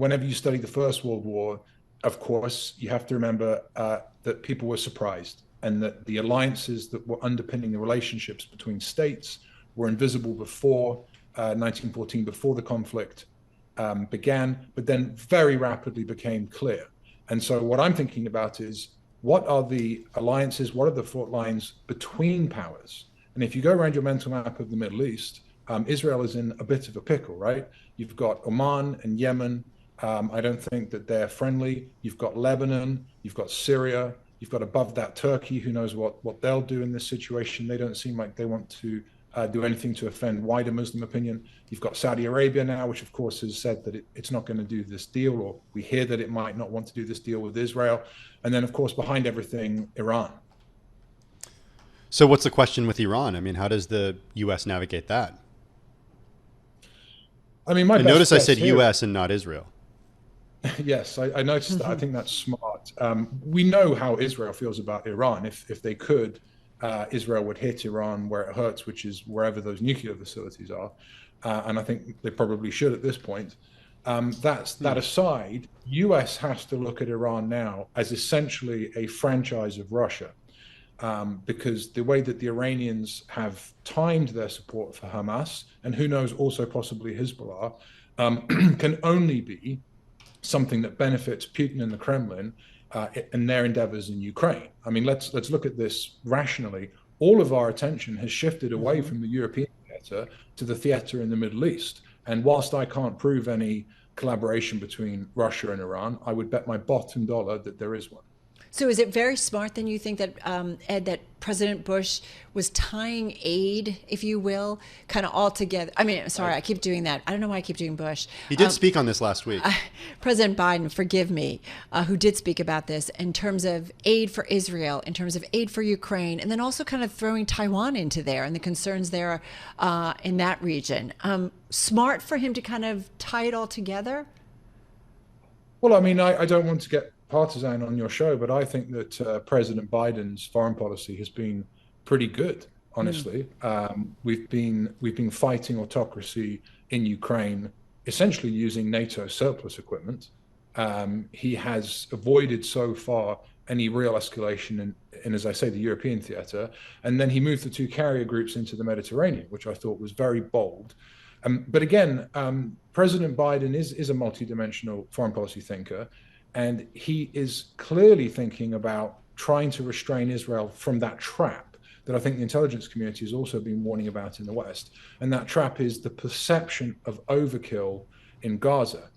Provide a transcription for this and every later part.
whenever you study the First World War, of course, you have to remember that people were surprised and that the alliances that were underpinning the relationships between states were invisible before 1914, before the conflict began, but then very rapidly became clear. And so what I'm thinking about is, what are the alliances, what are the fault lines between powers? And if you go around your mental map of the Middle East, Israel is in a bit of a pickle, right? You've got Oman and Yemen. I don't think that they're friendly. You've got Lebanon, you've got Syria, you've got above that Turkey. Who knows what they'll do in this situation? They don't seem like they want to do anything to offend wider Muslim opinion. You've got Saudi Arabia now, which of course has said that it's not going to do this deal, or we hear that it might not want to do this deal with Israel. And then of course behind everything, Iran. So what's the question with Iran? I mean, how does the U.S. navigate that? I mean, my And best notice I guess said here, U.S. and not Israel. yes, I noticed that. I think that's smart. We know how Israel feels about Iran. If they could, Israel would hit Iran where it hurts, which is wherever those nuclear facilities are. And I think they probably should at this point. That aside, US has to look at Iran now as essentially a franchise of Russia. Because the way that the Iranians have timed their support for Hamas, and who knows, also possibly Hezbollah, can only be something that benefits Putin and the Kremlin in their endeavors in Ukraine. I mean, let's look at this rationally. All of our attention has shifted away from the European theater to the theater in the Middle East. And whilst I can't prove any collaboration between Russia and Iran, I would bet my bottom dollar that there is one. So is it very smart then, you think, that Ed, that President Bush was tying aid, if you will, kind of all together? I mean, sorry, I keep doing that. I don't know why I keep doing Bush. He did speak on this last week. President Biden, forgive me, who did speak about this in terms of aid for Israel, in terms of aid for Ukraine, and then also kind of throwing Taiwan into there and the concerns there in that region. Smart for him to kind of tie it all together? Well, I mean, I don't want to get partisan on your show, but I think that President Biden's foreign policy has been pretty good, honestly. We've been fighting autocracy in Ukraine, essentially using NATO surplus equipment. He has avoided so far any real escalation in, as I say, the European theater. And then he moved the two carrier groups into the Mediterranean, which I thought was very bold. But again, President Biden is a multidimensional foreign policy thinker. And he is clearly thinking about trying to restrain Israel from that trap that I think the intelligence community has also been warning about in the West. And that trap is the perception of overkill in Gaza.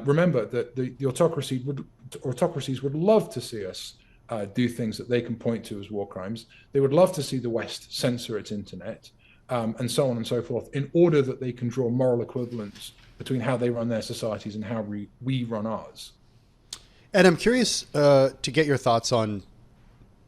Remember that the autocracies would love to see us do things that they can point to as war crimes. They would love to see the West censor its internet, and so on and so forth, in order that they can draw moral equivalence between how they run their societies and how we run ours. And I'm curious to get your thoughts on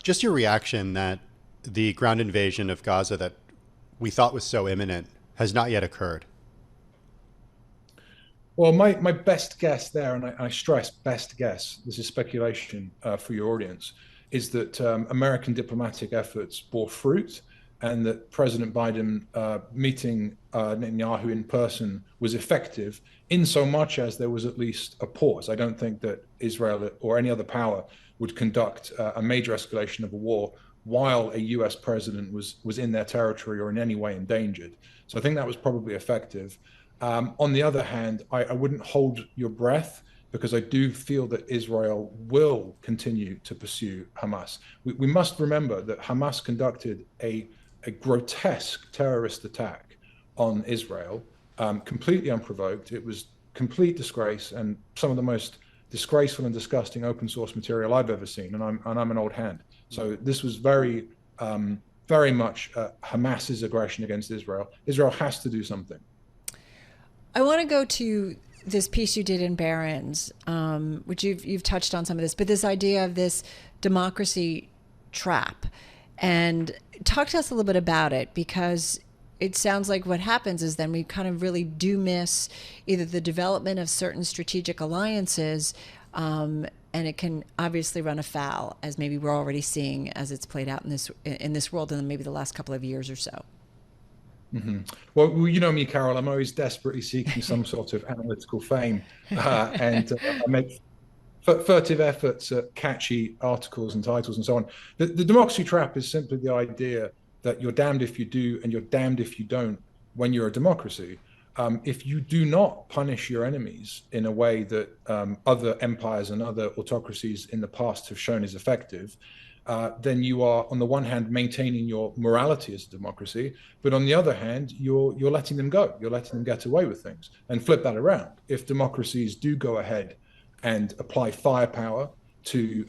just your reaction that the ground invasion of Gaza that we thought was so imminent has not yet occurred. Well, my best guess there, and I stress best guess, this is speculation for your audience, is that American diplomatic efforts bore fruit, and that President Biden meeting Netanyahu in person was effective in so much as there was at least a pause. I don't think that Israel or any other power would conduct a major escalation of a war while a US president was in their territory or in any way endangered. So I think that was probably effective. On the other hand, I wouldn't hold your breath, because I do feel that Israel will continue to pursue Hamas. We must remember that Hamas conducted a grotesque terrorist attack on Israel, completely unprovoked. It was complete disgrace and some of the most disgraceful and disgusting open source material I've ever seen. And I'm an old hand. So this was very much Hamas's aggression against Israel. Israel has to do something. I want to go to this piece you did in Barron's, which you've touched on some of this, but this idea of this democracy trap. And talk to us a little bit about it, because it sounds like what happens is then we kind of really do miss either the development of certain strategic alliances, and it can obviously run afoul, as maybe we're already seeing as it's played out in this world in maybe the last couple of years or so. Well, you know me, Carol. I'm always desperately seeking some sort of analytical fame, and I make furtive efforts at catchy articles and titles and so on. The democracy trap is simply the idea that you're damned if you do and you're damned if you don't when you're a democracy. If you do not punish your enemies in a way that other empires and other autocracies in the past have shown is effective, then you are, on the one hand, maintaining your morality as a democracy, but on the other hand, you're letting them go. You're letting them get away with things. And flip that around. If democracies do go ahead and apply firepower to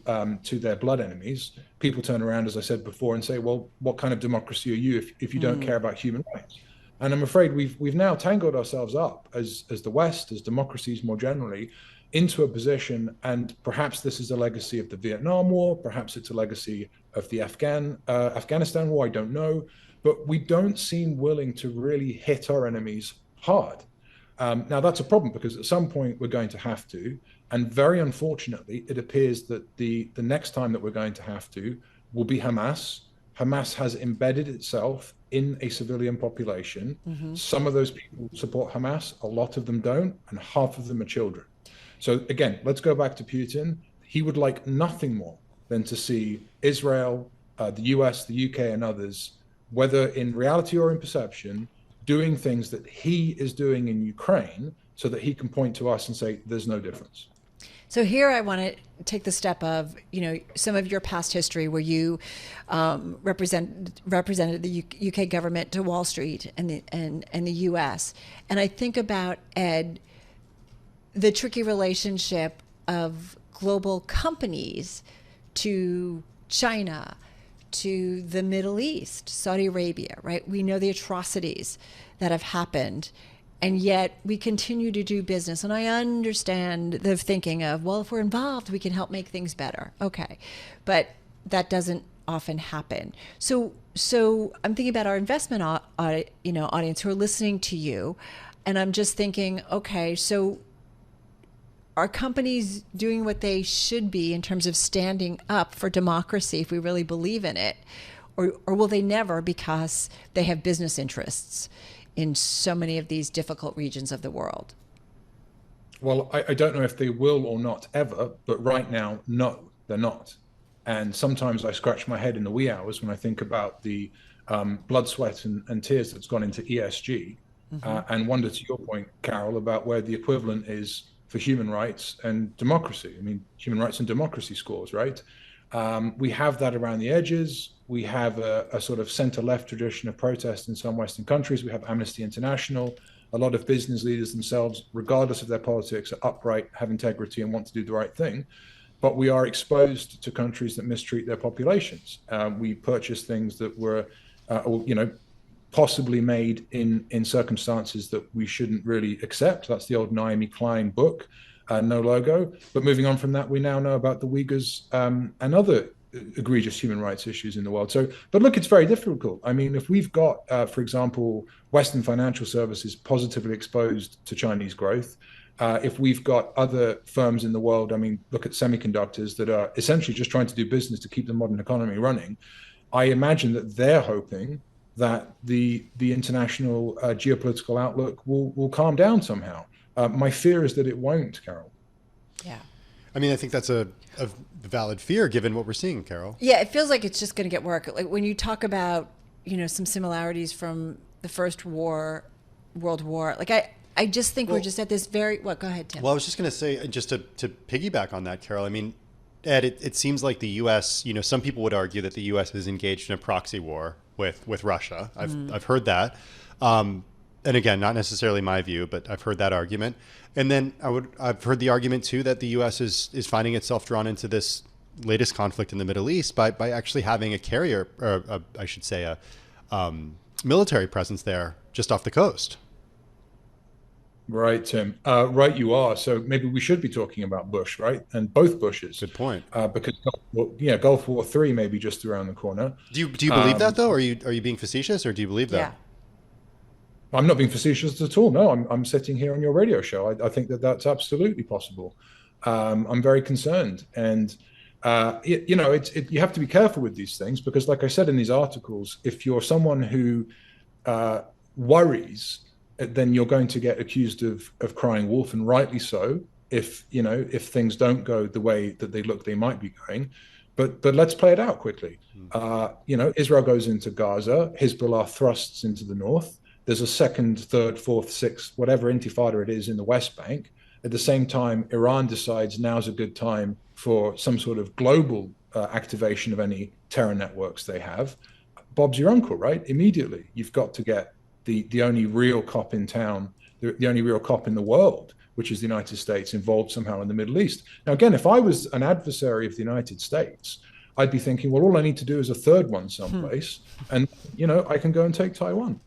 their blood enemies, people turn around, as I said before, and say, "Well, what kind of democracy are you if you don't care about human rights?" And I'm afraid we've now tangled ourselves up as the West, as democracies more generally, into a position, and perhaps this is a legacy of the Vietnam War, perhaps it's a legacy of the Afghanistan War, I don't know, but we don't seem willing to really hit our enemies hard. Now that's a problem because at some point we're going to have to, and very unfortunately, it appears that the next time that we're going to have to will be Hamas. Hamas has embedded itself in a civilian population. Some of those people support Hamas, a lot of them don't, and half of them are children. So again, let's go back to Putin. He would like nothing more than to see Israel, the US, the UK, and others, whether in reality or in perception, doing things that he is doing in Ukraine so that he can point to us and say, there's no difference. So here I want to take the step of, some of your past history where you represented the UK government to Wall Street and the US. And I think about, Ed, the tricky relationship of global companies to China, to the Middle East, Saudi Arabia, right? We know the atrocities that have happened, and yet we continue to do business. And I understand the thinking of, well, if we're involved, we can help make things better. Okay. But that doesn't often happen. So I'm thinking about our investment audience who are listening to you, and I'm just thinking, okay, so are companies doing what they should be in terms of standing up for democracy if we really believe in it? Or will they never because they have business interests in so many of these difficult regions of the world? Well, I don't know if they will or not ever, but right now, no, they're not. And sometimes I scratch my head in the wee hours when I think about the blood, sweat, and tears that's gone into ESG, and wonder, to your point, Carol, about where the equivalent is for human rights and democracy. I mean, human rights and democracy scores, right? We have that around the edges. We have a sort of center-left tradition of protest in some Western countries. We have Amnesty International. A lot of business leaders themselves, regardless of their politics, are upright, have integrity, and want to do the right thing. But we are exposed to countries that mistreat their populations. We purchase things that were, possibly made in circumstances that we shouldn't really accept. That's the old Naomi Klein book, No Logo. But moving on from that, we now know about the Uyghurs and other egregious human rights issues in the world. So, but look, it's very difficult. I mean, if we've got, for example, Western financial services positively exposed to Chinese growth, if we've got other firms in the world, I mean, look at semiconductors that are essentially just trying to do business to keep the modern economy running. I imagine that they're hoping that the international geopolitical outlook will calm down somehow. My fear is that it won't, Carol. Yeah. I mean, I think that's a valid fear given what we're seeing, Carol. Yeah, it feels like it's just going to get worse. Like when you talk about, some similarities from the First World War, like I just think we're just at this go ahead, Tim. Well, I was just going to say, just to piggyback on that, Carol, I mean, Ed, it seems like the U.S., some people would argue that the U.S. is engaged in a proxy war with Russia. I've heard that. And again, not necessarily my view, but I've heard that argument. And then I've heard the argument too that the U.S. is finding itself drawn into this latest conflict in the Middle East by actually having a carrier, or I should say a military presence there just off the coast. Right, Tim. Right, you are. So maybe we should be talking about Bush, right? And both Bushes. Good point. Because Gulf War III may be just around the corner. Do you believe that though? Are you being facetious, or do you believe that? Yeah. I'm not being facetious at all. No, I'm sitting here on your radio show. I think that that's absolutely possible. I'm very concerned, and you have to be careful with these things because, like I said in these articles, if you're someone who worries, then you're going to get accused of crying wolf, and rightly so, if things don't go the way that they might be going. But let's play it out quickly. Israel goes into Gaza, Hezbollah thrusts into the north. There's a second, third, fourth, sixth, whatever intifada it is in the West Bank. At the same time, Iran decides now's a good time for some sort of global activation of any terror networks they have. Bob's your uncle, right? Immediately, you've got to get the only real cop in town, the only real cop in the world, which is the United States, involved somehow in the Middle East. Now, again, if I was an adversary of the United States, I'd be thinking, well, all I need to do is a third one someplace, and I can go and take Taiwan.